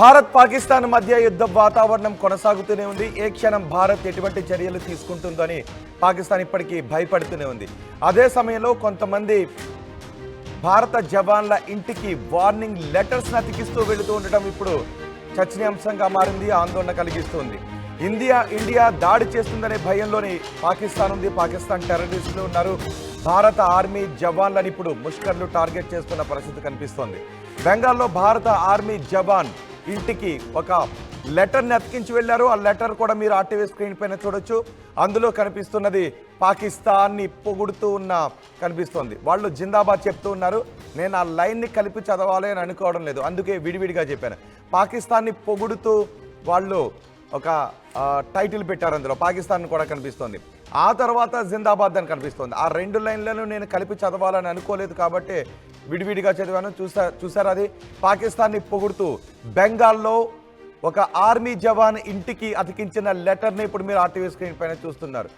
భారత్ పాకిస్తాన్ మధ్య యుద్ధ వాతావరణం కొనసాగుతూనే ఉంది. ఏ క్షణం భారత్ ఎటువంటి చర్యలు తీసుకుంటుందని పాకిస్తాన్ ఇప్పటికీ భయపడుతూనే ఉంది. అదే సమయంలో కొంతమంది భారత జవాన్ల ఇంటికి వార్నింగ్ లెటర్స్ అతికిస్తూ వెళుతూ ఉండటం ఇప్పుడు చర్చనీయాంశంగా మారింది, ఆందోళన కలిగిస్తుంది. ఇండియా దాడి చేస్తుందనే భయంలోని పాకిస్తాన్ ఉంది. పాకిస్తాన్ టెర్రరిస్టులు ఉన్నారు. భారత ఆర్మీ జవాన్లను ఇప్పుడు ముష్కర్లు టార్గెట్ చేస్తున్న పరిస్థితి కనిపిస్తోంది. బెంగాల్లో భారత ఆర్మీ జవాన్ ఇంటికి ఒక లెటర్ని అతికించి వెళ్ళారు. ఆ లెటర్ కూడా మీరు ఆర్టీవీ స్క్రీన్ పైన చూడొచ్చు. అందులో కనిపిస్తున్నది పాకిస్తాన్ని పొగుడుతూ కనిపిస్తోంది. వాళ్ళు జిందాబాద్ చెప్తూ ఉన్నారు. నేను ఆ లైన్ని కలిపి చదవాలి అని అనుకోవడం లేదు, అందుకే విడివిడిగా చెప్పాను. పాకిస్తాన్ని పొగుడుతూ వాళ్ళు ఒక టైటిల్ పెట్టారు, అందులో పాకిస్తాన్ కూడా కనిపిస్తోంది. ఆ తర్వాత జిందాబాద్ అని కనిపిస్తోంది. ఆ రెండు లైన్లను నేను కలిపి చదవాలని అనుకోలేదు కాబట్టి విడివిడిగా చదివాను. చూసారు అది పాకిస్తాన్ని పొగుడుతూ బెంగాల్లో ఒక ఆర్మీ జవాన్ ఇంటికి అతికించిన లెటర్ని ఇప్పుడు మీరు ఆర్టీవీ స్క్రీన్ పైన చూస్తున్నారు.